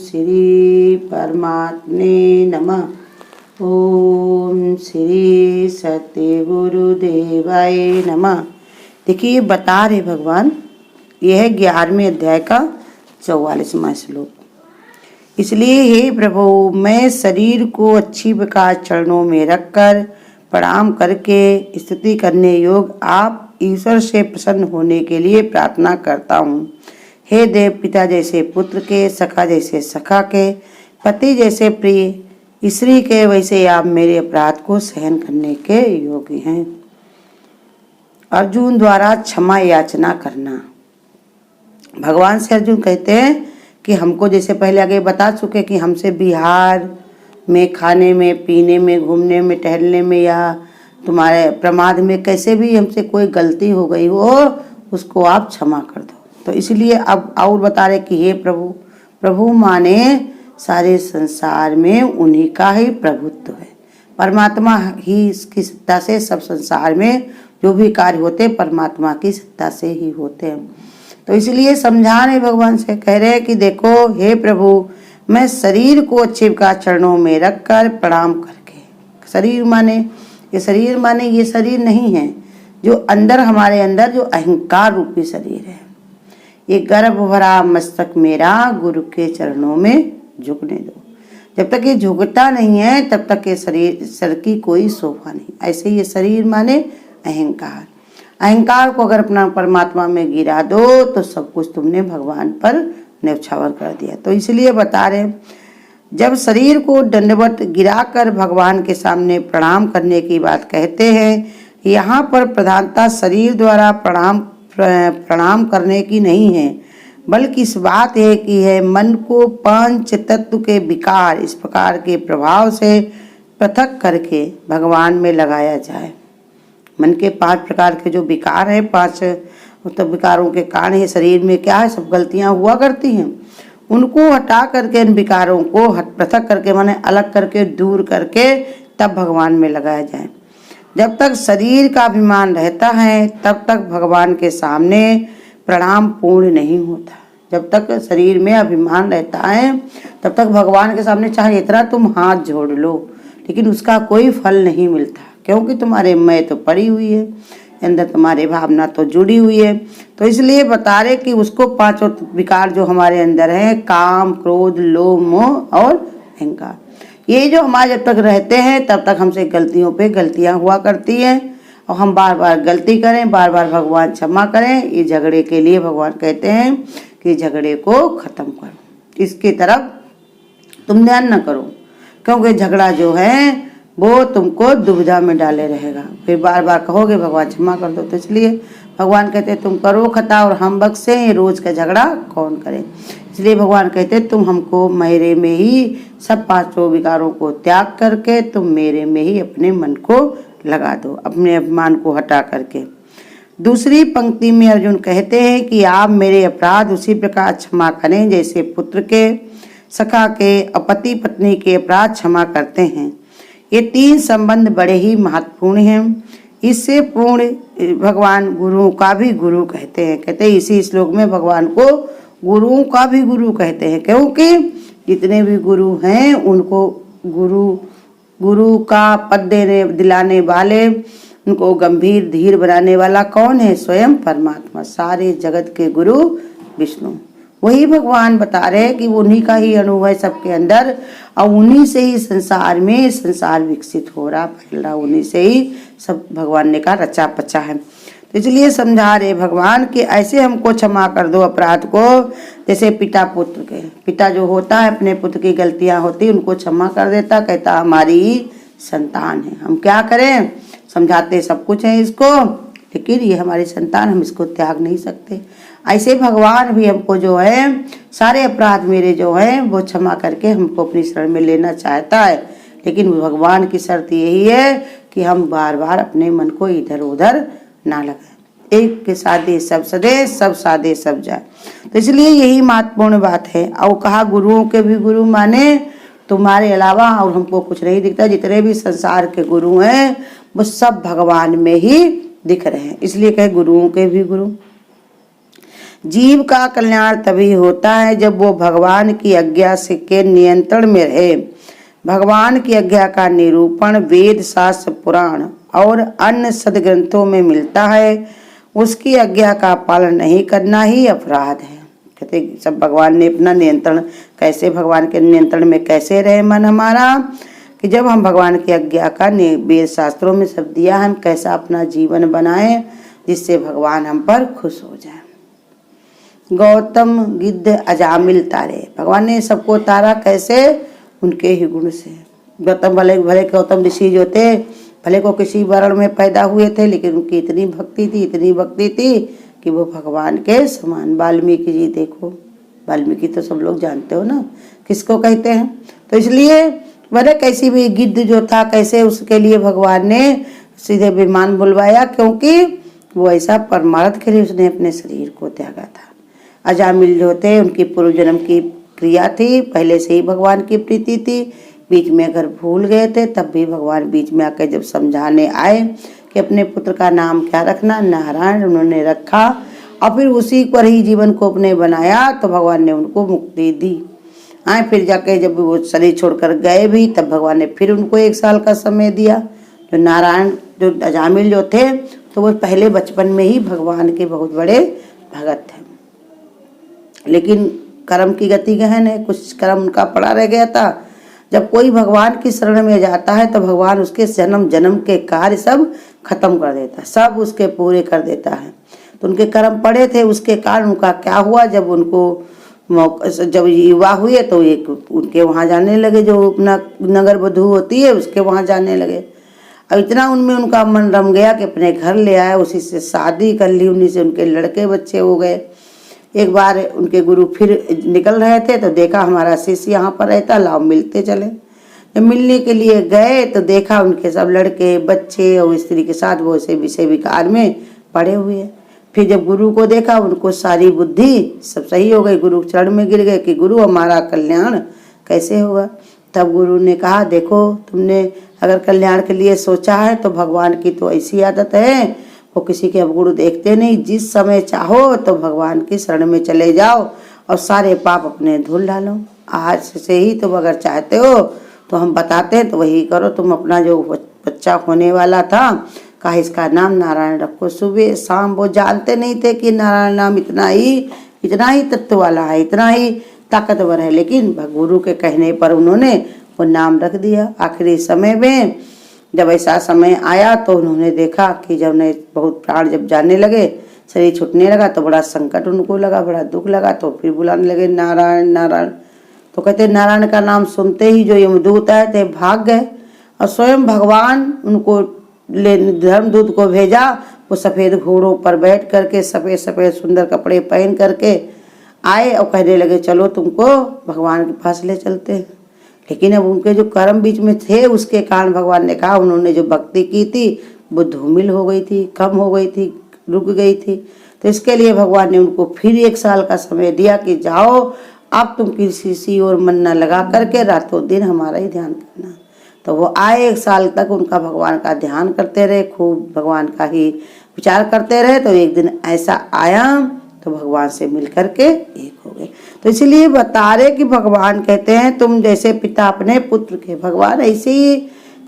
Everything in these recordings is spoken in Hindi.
श्री परमात्मे नमः। ओम श्री सत्य गुरुदेवाय नमः। देखिए बता रहे भगवान, यह है 11वें अध्याय का 44वां श्लोक। इसलिए हे प्रभु, मैं शरीर को अच्छी प्रकार चरणों में रखकर प्रणाम करके स्तुति करने योग्य आप ईश्वर से प्रसन्न होने के लिए प्रार्थना करता हूँ। हे देव पिता जैसे पुत्र के, सखा जैसे सखा के, पति जैसे प्रिय स्त्री के, वैसे आप मेरे अपराध को सहन करने के योग्य हैं। अर्जुन द्वारा क्षमा याचना करना। भगवान से अर्जुन कहते हैं कि हमको, जैसे पहले आगे बता चुके कि हमसे बिहार में, खाने में, पीने में, घूमने में, टहलने में या तुम्हारे प्रमाद में कैसे भी हमसे कोई गलती हो गई हो, उसको आप क्षमा कर दो। तो इसलिए अब और बता रहे कि हे प्रभु, प्रभु माने सारे संसार में उन्हीं का ही प्रभुत्व है। परमात्मा ही इसकी सत्ता से सब संसार में जो भी कार्य होते परमात्मा की सत्ता से ही होते हैं। तो इसलिए समझा रहे भगवान से, कह रहे हैं कि देखो हे प्रभु, मैं शरीर को अच्छे का चरणों में रखकर प्रणाम करके, शरीर माने ये शरीर माने ये शरीर नहीं है जो अंदर, हमारे अंदर जो अहंकार रूपी शरीर है, ये गर्भ भरा मस्तक मेरा गुरु के चरणों में झुकने दो। जब तक ये झुकता नहीं है तब तक ये शरीर सर की कोई शोभा नहीं। ऐसे ये शरीर माने अहंकार, अहंकार को अगर अपना परमात्मा में गिरा दो तो सब कुछ तुमने भगवान पर न्यौछावर कर दिया। तो इसलिए बता रहे, जब शरीर को दंडवत गिराकर भगवान के सामने प्रणाम करने की बात कहते हैं, यहाँ पर प्रधानता शरीर द्वारा प्रणाम करने की नहीं है, बल्कि इस बात है कि है मन को पंच तत्व के विकार इस प्रकार के प्रभाव से पृथक करके भगवान में लगाया जाए। मन के 5 प्रकार के जो विकार है, 5 मतलब विकारों के कारण है शरीर में क्या है, सब गलतियां हुआ करती हैं, उनको हटा करके, इन विकारों को पृथक करके माने अलग करके, दूर करके तब भगवान में लगाया जाए। जब तक शरीर का अभिमान रहता है तब तक भगवान के सामने प्रणाम पूर्ण नहीं होता। जब तक शरीर में अभिमान रहता है तब तक भगवान के सामने चाहे इतना तुम हाथ जोड़ लो, लेकिन उसका कोई फल नहीं मिलता, क्योंकि तुम्हारे मैं तो पड़ी हुई है, अंदर तुम्हारे भावना तो जुड़ी हुई है। तो इसलिए बता रहे कि उसको 5 विकार जो हमारे अंदर है, काम, क्रोध, लोभ, मोह और अहंकार, ये जो हमारे जब तक रहते हैं तब तक हमसे गलतियों पे गलतियां हुआ करती हैं और हम बार बार गलती करें, बार बार भगवान क्षमा करें। ये झगड़े के लिए भगवान कहते हैं कि झगड़े को खत्म करो, इसकी तरफ तुम ध्यान न करो, क्योंकि झगड़ा जो है वो तुमको दुविधा में डाले रहेगा। फिर बार बार कहोगे भगवान क्षमा कर दो। तो इसलिए भगवान कहते हैं तुम करो खता और हम बख्शे, ये रोज का झगड़ा कौन करे। इसलिए भगवान कहते हैं तुम हमको मेरे में ही सब 5 विकारों को त्याग करके तुम मेरे में ही अपने मन को लगा दो, अपने अभिमान को हटा करके। दूसरी पंक्ति में अर्जुन कहते हैं कि आप मेरे अपराध उसी प्रकार क्षमा करें जैसे पुत्र के, सखा के और पति पत्नी के अपराध क्षमा करते हैं। ये 3 संबंध बड़े ही महत्वपूर्ण हैं। इससे पूर्ण भगवान गुरुओं का भी गुरु कहते हैं। कहते हैं इसी श्लोक में भगवान को गुरुओं का भी गुरु कहते हैं, क्योंकि जितने भी गुरु हैं उनको गुरु का पद दिलाने वाले, उनको गंभीर धीर बनाने वाला कौन है? स्वयं परमात्मा। सारे जगत के गुरु विष्णु, वही भगवान बता रहे हैं कि उन्हीं का ही अनुभव है सबके अंदर और उन्हीं से ही संसार में संसार विकसित हो रहा, फैल रहा, उन्हीं से ही सब भगवान ने का रचा पचा है। तो इसलिए समझा रहे भगवान कि ऐसे हमको क्षमा कर दो अपराध को, जैसे पिता पुत्र के, पिता जो होता है अपने पुत्र की गलतियां होती उनको क्षमा कर देता, कहता हमारी ही संतान है, हम क्या करें, समझाते सब कुछ है इसको, लेकिन ये हमारी संतान, हम इसको त्याग नहीं सकते। ऐसे भगवान भी हमको जो है सारे अपराध मेरे जो है वो क्षमा करके हमको अपनी शरण में लेना चाहता है, लेकिन भगवान की शर्त यही है कि हम बार बार अपने मन को इधर उधर ना लगाए। एक के सादे सब सदे, सब सादे सब जाए। तो इसलिए यही महत्वपूर्ण बात है। और कहा गुरुओं के भी गुरु माने तुम्हारे अलावा और हमको कुछ नहीं दिखता, जितने भी संसार के गुरु हैं वो सब भगवान में ही दिख रहे हैं, इसलिए कहे गुरुओं के भी गुरु। जीव का कल्याण तभी होता है जब वो भगवान की आज्ञा से के नियंत्रण में रहे। भगवान की आज्ञा का निरूपण वेद, शास्त्र, पुराण और अन्य सदग्रंथों में मिलता है। उसकी आज्ञा का पालन नहीं करना ही अपराध है। कहते सब भगवान ने अपना नियंत्रण कैसे, भगवान के नियंत्रण में कैसे रहे मन हमारा, कि जब हम भगवान की आज्ञा का वेद शास्त्रों में सब दिया, हम कैसा अपना जीवन बनाएं जिससे भगवान हम पर खुश हो जाए। गौतम गिद्ध अजामिल तारे, भगवान ने सबको तारा कैसे, उनके ही गुण से। गौतम भले भले गौतम ऋषि जो थे, भले को किसी वर्ण में पैदा हुए थे, लेकिन उनकी इतनी भक्ति थी, इतनी भक्ति थी कि वो भगवान के समान। वाल्मीकि जी देखो, वाल्मीकि तो सब लोग जानते हो ना किसको कहते हैं। तो इसलिए भले कैसी भी गिद्ध जो था, कैसे उसके लिए भगवान ने सीधे विमान बुलवाया, क्योंकि वो ऐसा परमार्थ के लिए उसने अपने शरीर को त्यागा था। अजामिल जो थे, उनकी पूर्व जन्म की क्रिया थी, पहले से ही भगवान की प्रीति थी। बीच में अगर भूल गए थे तब भी भगवान बीच में आकर जब समझाने आए कि अपने पुत्र का नाम क्या रखना, नारायण उन्होंने रखा, और फिर उसी पर ही जीवन को अपने बनाया, तो भगवान ने उनको मुक्ति दी। आए फिर जाके जब वो शरीर छोड़कर गए भी, तब भगवान ने फिर उनको 1 साल का समय दिया। जो नारायण जो अजामिल जो थे, तो वो पहले बचपन में ही भगवान के बहुत बड़े भगत थे, लेकिन कर्म की गति गहन है, कुछ कर्म उनका पड़ा रह गया था। जब कोई भगवान की शरण में जाता है तो भगवान उसके जन्म जन्म के कार्य सब खत्म कर देता है, सब उसके पूरे कर देता है। तो उनके कर्म पड़े थे, उसके कारण उनका क्या हुआ, जब उनको जब युवा हुए तो एक उनके वहाँ जाने लगे, जो अपना नगर वधू होती है उसके वहाँ जाने लगे। अब इतना उनमें उनका मन रम गया कि अपने घर ले आए, उसी से शादी कर ली, उन्हीं से उनके लड़के बच्चे हो गए। एक बार उनके गुरु फिर निकल रहे थे तो देखा हमारा शिष्य यहाँ पर रहता, लाओ मिलते चले। जब मिलने के लिए गए तो देखा उनके सब लड़के बच्चे और स्त्री के साथ वो ऐसे विषय विकार में पड़े हुए। फिर जब गुरु को देखा, उनको सारी बुद्धि सब सही हो गई, गुरु चरण में गिर गए कि गुरु हमारा कल्याण कैसे होगा। तब गुरु ने कहा, देखो तुमने अगर कल्याण के लिए सोचा है तो भगवान की तो ऐसी आदत है, वो किसी के अवगुण देखते नहीं। जिस समय चाहो तो भगवान की शरण में चले जाओ और सारे पाप अपने धुल डालो। आज से ही तुम अगर चाहते हो तो हम बताते हैं तो वही करो। तुम अपना जो बच्चा होने वाला था, कहा इसका नाम नारायण रखो। सुबह शाम वो जानते नहीं थे कि नारायण नाम इतना ही तत्व वाला है, इतना ही ताकतवर है, लेकिन गुरु के कहने पर उन्होंने वो नाम रख दिया। आखिरी समय में जब ऐसा समय आया तो उन्होंने देखा कि जब उन्हें बहुत प्राण जब जाने लगे, शरीर छूटने लगा, तो बड़ा संकट उनको लगा, बड़ा दुख लगा। तो फिर बुलाने लगे नारायण नारायण। तो कहते नारायण का नाम सुनते ही जो यमदूत आए थे भाग गए, और स्वयं भगवान उनको धर्मदूत को भेजा। वो सफ़ेद घोड़ों पर बैठ करके सफ़ेद सफ़ेद सुंदर कपड़े पहन करके आए और कहने लगे चलो तुमको भगवान के पास ले चलते हैं। लेकिन अब उनके जो कर्म बीच में थे उसके कारण भगवान ने कहा, उन्होंने जो भक्ति की थी वो धूमिल हो गई थी, कम हो गई थी, रुक गई थी। तो इसके लिए भगवान ने उनको फिर 1 साल का समय दिया कि जाओ अब तुम किसी और मन न लगा करके रातों दिन हमारा ही ध्यान करना। तो वो आए 1 साल तक उनका भगवान का ध्यान करते रहे, खूब भगवान का ही विचार करते रहे। तो एक दिन ऐसा आया तो भगवान से मिल करके एक हो गए। तो इसलिए बता रहे कि भगवान कहते हैं तुम जैसे पिता अपने पुत्र के, भगवान ऐसे ही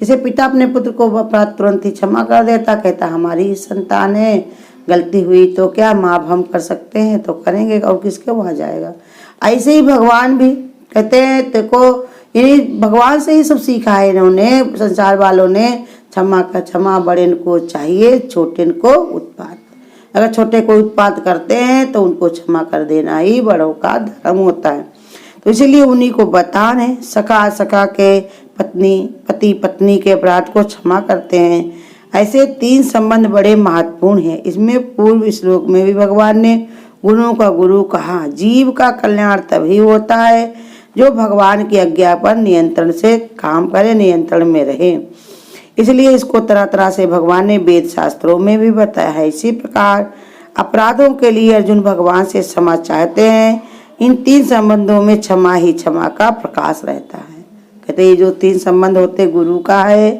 जैसे पिता अपने पुत्र को अपराध तुरंत ही क्षमा कर देता, कहता हमारी ही संतान है, गलती हुई तो क्या माफ हम कर सकते हैं तो करेंगे, और किसके वहाँ जाएगा। ऐसे ही भगवान भी कहते हैं देखो, इन्हीं भगवान से ही सब सीखा है इन्होंने, संसार वालों ने। क्षमा का क्षमा बड़े को चाहिए, छोटे को उत्पात। अगर छोटे को उत्पात करते हैं तो उनको क्षमा कर देना ही बड़ों का धर्म होता है। तो इसीलिए उन्हीं को बताने, सखा के पति पत्नी के अपराध को क्षमा करते हैं। ऐसे 3 संबंध बड़े महत्वपूर्ण हैं। इसमें पूर्व श्लोक में भी भगवान ने गुणों का गुरु कहा। जीव का कल्याण तभी होता है जो भगवान की आज्ञा पर नियंत्रण से काम करे, नियंत्रण में रहे। इसलिए इसको तरह तरह से भगवान ने वेद शास्त्रों में भी बताया है। इसी प्रकार अपराधों के लिए अर्जुन भगवान से क्षमा चाहते हैं। इन 3 संबंधों में क्षमा ही क्षमा का प्रकाश रहता है। कहते ये जो 3 संबंध होते, गुरु का है,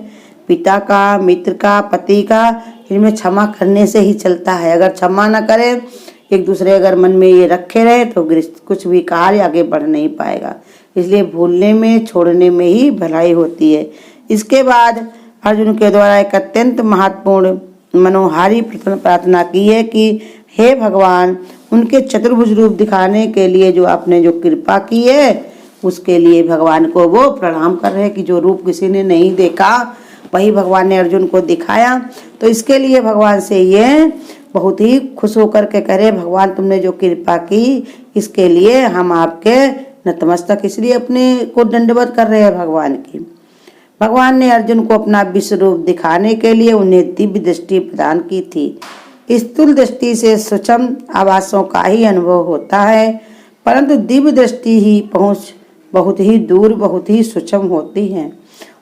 पिता का, मित्र का, पति का, इनमें क्षमा करने से ही चलता है। अगर क्षमा न करें, एक दूसरे अगर मन में ये रखे रहे तो कुछ भी कार्य आगे बढ़ नहीं पाएगा। इसलिए भूलने में, छोड़ने में ही भलाई होती है। इसके बाद अर्जुन के द्वारा एक अत्यंत महत्वपूर्ण मनोहारी प्रार्थना की है कि हे भगवान, उनके चतुर्भुज रूप दिखाने के लिए जो आपने जो कृपा की है उसके लिए भगवान को वो प्रणाम कर रहे हैं कि जो रूप किसी ने नहीं देखा वही भगवान ने अर्जुन को दिखाया। तो इसके लिए भगवान से ये बहुत ही खुश होकर के करे, भगवान तुमने जो कृपा की इसके लिए हम आपके नतमस्तक, इसलिए अपने को दंडवत कर रहे हैं भगवान की। भगवान ने अर्जुन को अपना विश्व रूप दिखाने के लिए उन्हें दिव्य दृष्टि प्रदान की थी। स्थूल दृष्टि से सूक्ष्म आवासों का ही अनुभव होता है, परंतु दिव्य दृष्टि ही पहुंच बहुत ही दूर, बहुत ही सूक्ष्म होती है।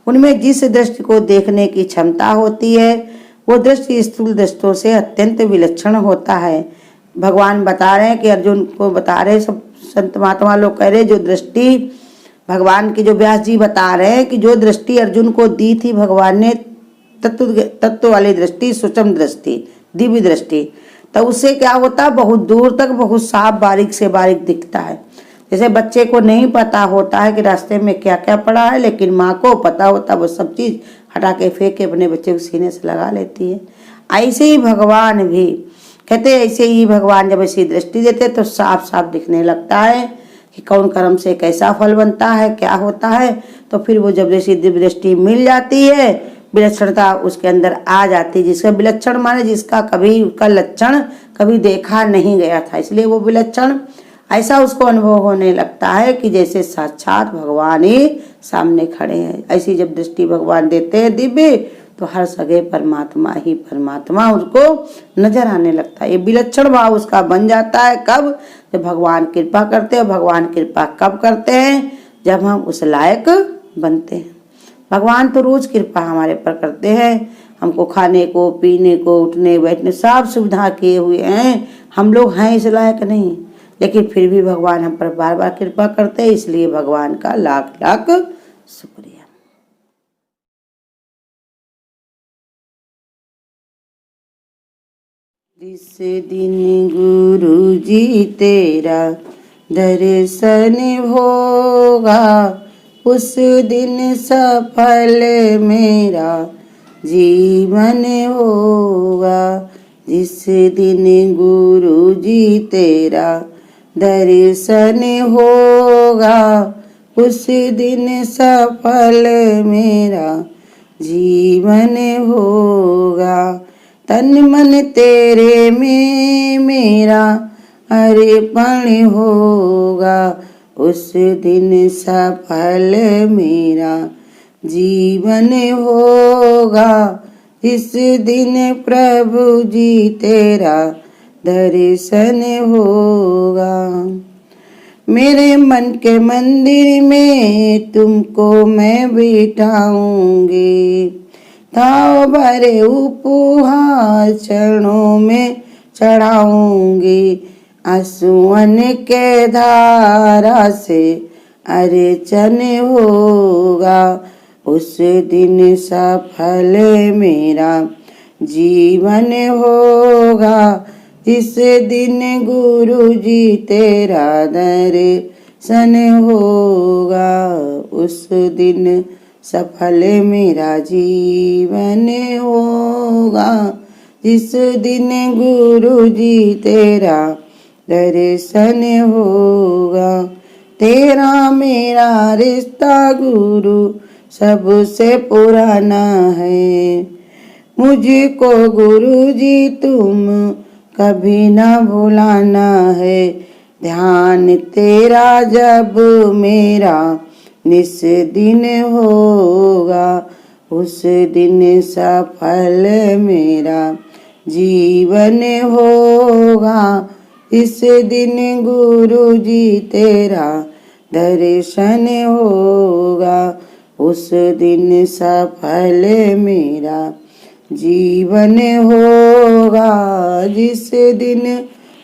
उनमें जिस दृष्टि को देखने की क्षमता होती है वो दृष्टि स्थूल दृष्टियों से अत्यंत विलक्षण होता है। भगवान बता रहे हैं कि अर्जुन को बता रहे, सब संत महात्मा लोग कह रहे जो दृष्टि भगवान की, जो व्यास जी बता रहे हैं कि जो दृष्टि अर्जुन को दी थी भगवान ने, तत्व वाली दृष्टि, सूक्ष्म दृष्टि, दिव्य दृष्टि, तो उससे क्या होता है, बहुत दूर तक बहुत साफ बारीक से बारीक दिखता है। जैसे बच्चे को नहीं पता होता है कि रास्ते में क्या क्या पड़ा है, लेकिन माँ को पता होता है, वो सब चीज हटा के फेंक के अपने बच्चे को सीने से लगा लेती है। ऐसे ही भगवान भी कहते, ऐसे ही भगवान जब ऐसी दृष्टि देते तो साफ साफ दिखने लगता है कि कौन कर्म से कैसा फल बनता है, क्या होता है। तो फिर वो जब जैसी दिव्य दृष्टि मिल जाती है, विलक्षणता उसके अंदर आ जाती है। जिसका विलक्षण माने जिसका कभी उसका लक्षण कभी देखा नहीं गया था, इसलिए वो विलक्षण ऐसा उसको अनुभव होने लगता है कि जैसे साक्षात भगवान ही सामने खड़े हैं। ऐसी जब दृष्टि भगवान देते हैं दिव्य, तो हर सगे परमात्मा ही परमात्मा उसको नजर आने लगता है। ये विलक्षण भाव उसका बन जाता है कब, जब भगवान कृपा करते हैं। भगवान कृपा कब करते हैं, जब हम उस लायक बनते हैं। भगवान तो रोज कृपा हमारे पर करते हैं, हमको खाने को, पीने को, उठने बैठने सब सुविधा किए हुए हैं। हम लोग हैं इस लायक नहीं, लेकिन फिर भी भगवान हम पर बार बार कृपा करते हैं, इसलिए भगवान का लाख लाख शुक्रिया। जिस दिन गुरु जी तेरा दर्शन होगा, उस दिन सफल मेरा जीवन होगा। जिस दिन गुरु जी तेरा दर्शन होगा, उस दिन सफल मेरा जीवन होगा। तन मन तेरे में मेरा अर्पण होगा, उस दिन सफल मेरा जीवन होगा। जिस दिन प्रभु जी तेरा दर्शन होगा। मेरे मन के मंदिर में तुमको मैं बिठाऊंगी, ताव भरे उपहार चरणों में चढ़ाऊंगी। आंसुअन के धारा से अर्चन होगा, उस दिन सफल मेरा जीवन होगा। जिस दिन गुरु जी तेरा दर्शन होगा, उस दिन सफल मेरा जीवन होगा। जिस दिन गुरु जी तेरा दर्शन होगा। तेरा मेरा रिश्ता गुरु सबसे पुराना है, मुझको गुरु जी तुम कभी ना भुलाना है। ध्यान तेरा जब मेरा निस दिन होगा, उस दिन सफल मेरा जीवन होगा। इस दिन गुरु जी तेरा दर्शन होगा, उस दिन सफल मेरा जीवन होगा। जिस दिन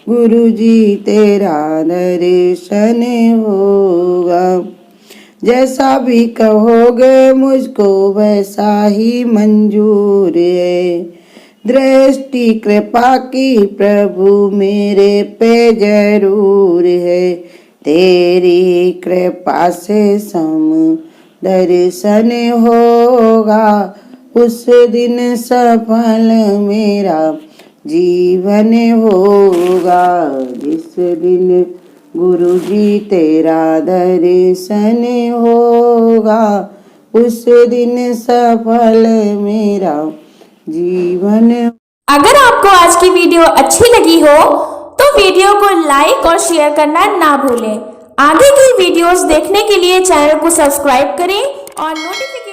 गुरु जी तेरा दर्शन होगा। जैसा भी कहोगे मुझको वैसा ही मंजूर है, दृष्टि कृपा की प्रभु मेरे पे जरूर है। तेरी कृपा से सम दर्शन होगा, उस दिन सफल मेरा जीवन होगा। जिस दिन गुरु जी तेरा दर्शन होगा, उस दिन सफल मेरा जीवन। अगर आपको आज की वीडियो अच्छी लगी हो तो वीडियो को लाइक और शेयर करना ना भूलें। आगे की वीडियोस देखने के लिए चैनल को सब्सक्राइब करें और नोटिफिकेशन